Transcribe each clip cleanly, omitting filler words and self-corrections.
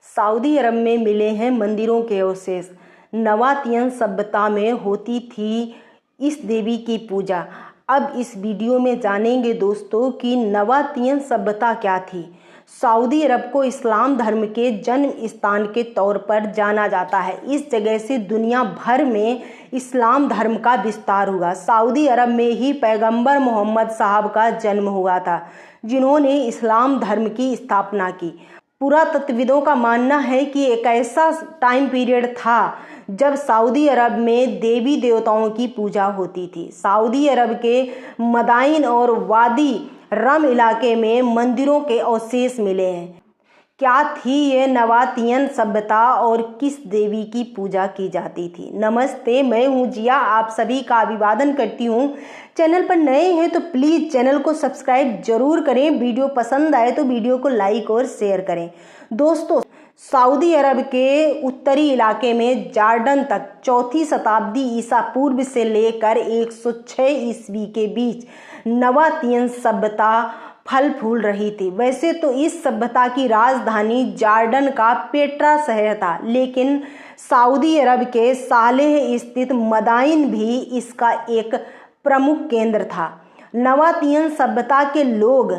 Saudi अरब में मिले हैं मंदिरों के अवशेष। नबातियन सभ्यता में होती थी इस देवी की पूजा। अब इस वीडियो में जानेंगे दोस्तों कि नबातियन सभ्यता क्या थी। सऊदी अरब को इस्लाम धर्म के जन्म स्थान के तौर पर जाना जाता है। इस जगह से दुनिया भर में इस्लाम धर्म का विस्तार हुआ। सऊदी अरब में ही पैगंबर मोहम्मद साहब का जन्म हुआ था, जिन्होंने इस्लाम धर्म की स्थापना की। पुरातत्वविदों का मानना है कि एक ऐसा टाइम पीरियड था जब सऊदी अरब में देवी देवताओं की पूजा होती थी। सऊदी अरब के मदाइन और वादी रम इलाके में मंदिरों के अवशेष मिले हैं। क्या थी ये नबातियन सभ्यता और किस देवी की पूजा की जाती थी? नमस्ते, मैं हूँ जिया, आप सभी का अभिवादन करती हूँ। चैनल पर नए हैं तो प्लीज़ चैनल को सब्सक्राइब जरूर करें। वीडियो पसंद आए तो वीडियो को लाइक और शेयर करें। दोस्तों, सऊदी अरब के उत्तरी इलाके में जॉर्डन तक 4वीं शताब्दी ईसा पूर्व से लेकर 106 ईस्वी के बीच नबातियन सभ्यता फल फूल रही थी। वैसे तो इस सभ्यता की राजधानी जॉर्डन का पेट्रा शहर था, लेकिन सऊदी अरब के सालेह स्थित मदाइन भी इसका एक प्रमुख केंद्र था। नबातियन सभ्यता के लोग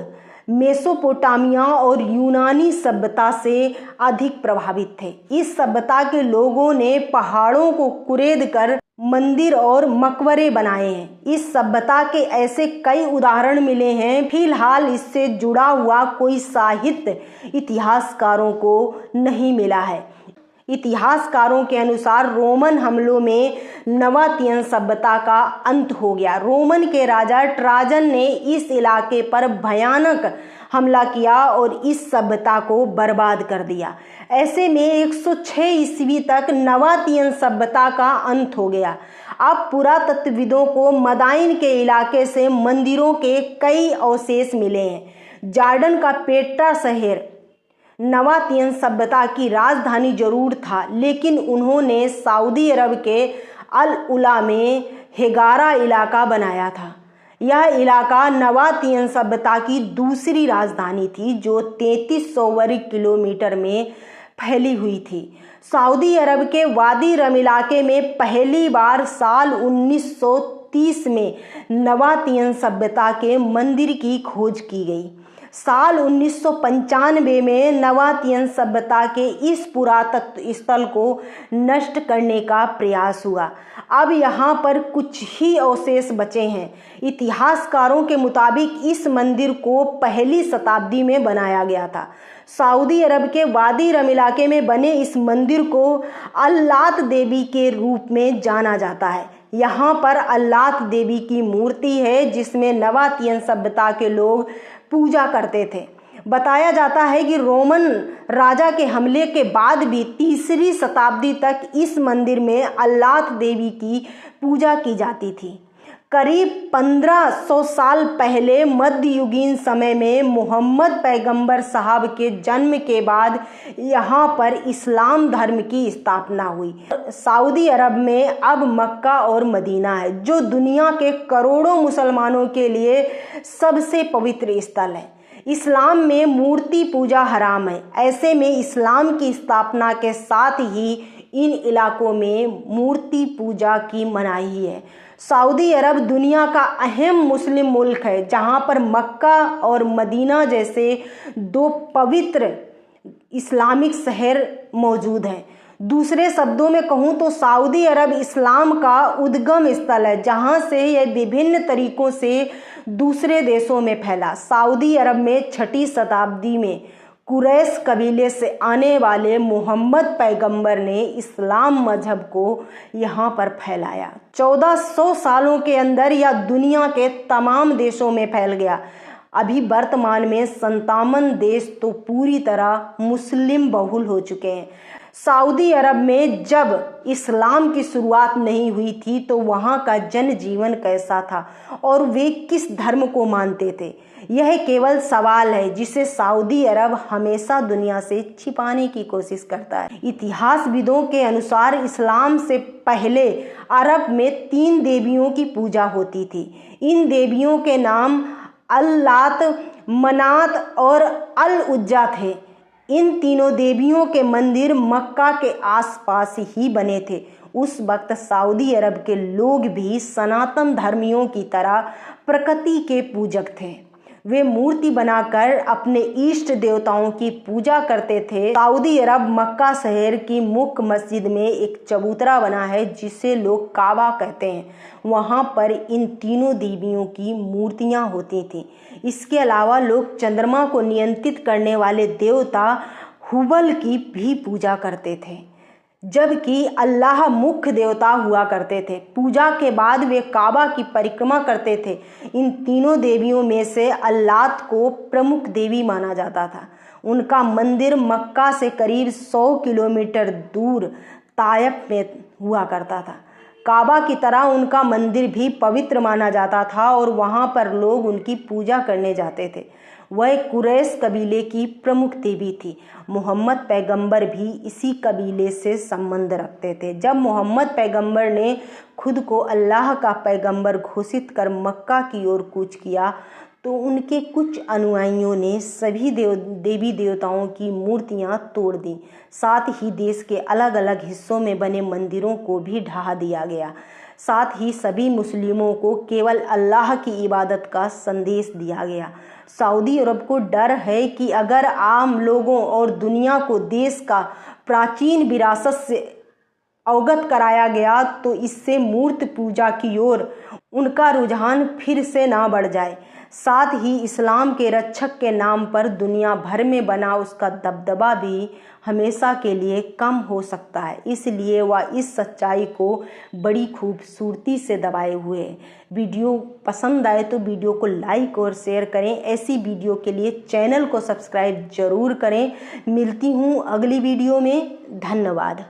मेसोपोटामिया और यूनानी सभ्यता से अधिक प्रभावित थे। इस सभ्यता के लोगों ने पहाड़ों को कुरेद कर मंदिर और मकबरे बनाए हैं। इस सभ्यता के ऐसे कई उदाहरण मिले हैं। फिलहाल इससे जुड़ा हुआ कोई साहित्य इतिहासकारों को नहीं मिला है। इतिहासकारों के अनुसार रोमन हमलों में नबातियन सभ्यता का अंत हो गया। रोमन के राजा ट्राजन ने इस इलाके पर भयानक हमला किया और इस सभ्यता को बर्बाद कर दिया। ऐसे में 106 ईस्वी तक नबातियन सभ्यता का अंत हो गया। अब पुरातत्वविदों को मदाइन के इलाके से मंदिरों के कई अवशेष मिले हैं। जॉर्डन का पेट्रा शहर नबातियन सभ्यता की राजधानी जरूर था, लेकिन उन्होंने सऊदी अरब के अल उला में हेगारा इलाका बनाया था। यह इलाका नबातियन सभ्यता की दूसरी राजधानी थी, जो 3300 वर्ग किलोमीटर में फैली हुई थी। सऊदी अरब के वादी रम इलाके में पहली बार साल 1930 में नबातियन सभ्यता के मंदिर की खोज की गई। साल 1995 में नबातियन सभ्यता के इस पुरातत्व स्थल को नष्ट करने का प्रयास हुआ। अब यहाँ पर कुछ ही अवशेष बचे हैं। इतिहासकारों के मुताबिक इस मंदिर को पहली शताब्दी में बनाया गया था। सऊदी अरब के वादी रम इलाके में बने इस मंदिर को अल्लात देवी के रूप में जाना जाता है। यहाँ पर अल्लात देवी की मूर्ति है, जिसमें नबातियन सभ्यता के लोग पूजा करते थे। बताया जाता है कि रोमन राजा के हमले के बाद भी 3री शताब्दी तक इस मंदिर में अल्लात देवी की पूजा की जाती थी। करीब 1500 साल पहले मध्ययुगीन समय में मोहम्मद पैगंबर साहब के जन्म के बाद यहाँ पर इस्लाम धर्म की स्थापना हुई। सऊदी अरब में अब मक्का और मदीना है, जो दुनिया के करोड़ों मुसलमानों के लिए सबसे पवित्र स्थल है। इस्लाम में मूर्ति पूजा हराम है। ऐसे में इस्लाम की स्थापना के साथ ही इन इलाकों में मूर्ति पूजा की मनाही है। सऊदी अरब दुनिया का अहम मुस्लिम मुल्क है, जहां पर मक्का और मदीना जैसे 2 पवित्र इस्लामिक शहर मौजूद हैं। दूसरे शब्दों में कहूं तो सऊदी अरब इस्लाम का उद्गम स्थल है, जहां से यह विभिन्न तरीकों से दूसरे देशों में फैला। सऊदी अरब में 6वीं शताब्दी में कुरैश कबीले से आने वाले मोहम्मद पैगंबर ने इस्लाम मजहब को यहाँ पर फैलाया। 1400 सालों के अंदर यह दुनिया के तमाम देशों में फैल गया। अभी वर्तमान में 57 देश तो पूरी तरह मुस्लिम बहुल हो चुके हैं। सऊदी अरब में जब इस्लाम की शुरुआत नहीं हुई थी तो वहाँ का जनजीवन कैसा था और वे किस धर्म को मानते थे, यह केवल सवाल है जिसे सऊदी अरब हमेशा दुनिया से छिपाने की कोशिश करता है। इतिहासविदों के अनुसार इस्लाम से पहले अरब में 3 देवियों की पूजा होती थी। इन देवियों के नाम अल्लात, मनात और अल उज्जा थे। इन तीनों देवियों के मंदिर मक्का के आसपास ही बने थे। उस वक्त सऊदी अरब के लोग भी सनातन धर्मियों की तरह प्रकृति के पूजक थे। वे मूर्ति बनाकर अपने इष्ट देवताओं की पूजा करते थे। सऊदी अरब मक्का शहर की मुख्य मस्जिद में एक चबूतरा बना है जिसे लोग काबा कहते हैं। वहाँ पर इन तीनों देवियों की मूर्तियाँ होती थीं। इसके अलावा लोग चंद्रमा को नियंत्रित करने वाले देवता हुबल की भी पूजा करते थे, जबकि अल्लाह मुख्य देवता हुआ करते थे। पूजा के बाद वे काबा की परिक्रमा करते थे। इन तीनों देवियों में से अल्लात को प्रमुख देवी माना जाता था। उनका मंदिर मक्का से करीब 100 किलोमीटर दूर ताइफ में हुआ करता था। काबा की तरह उनका मंदिर भी पवित्र माना जाता था और वहाँ पर लोग उनकी पूजा करने जाते थे। वह कुरैश कबीले की प्रमुख देवी थी। मोहम्मद पैगंबर भी इसी कबीले से संबंध रखते थे। जब मोहम्मद पैगंबर ने खुद को अल्लाह का पैगंबर घोषित कर मक्का की ओर कूच किया तो उनके कुछ अनुयायियों ने सभी देवी देवताओं की मूर्तियां तोड़ दी। साथ ही देश के अलग अलग हिस्सों में बने मंदिरों को भी ढहा दिया गया। साथ ही सभी मुस्लिमों को केवल अल्लाह की इबादत का संदेश दिया गया। सऊदी अरब को डर है कि अगर आम लोगों और दुनिया को देश का प्राचीन विरासत से अवगत कराया गया तो इससे मूर्ति पूजा की ओर उनका रुझान फिर से ना बढ़ जाए। साथ ही इस्लाम के रक्षक के नाम पर दुनिया भर में बना उसका दबदबा भी हमेशा के लिए कम हो सकता है। इसलिए वह इस सच्चाई को बड़ी खूबसूरती से दबाए हुए है। वीडियो पसंद आए तो वीडियो को लाइक और शेयर करें। ऐसी वीडियो के लिए चैनल को सब्सक्राइब जरूर करें। मिलती हूँ अगली वीडियो में। धन्यवाद।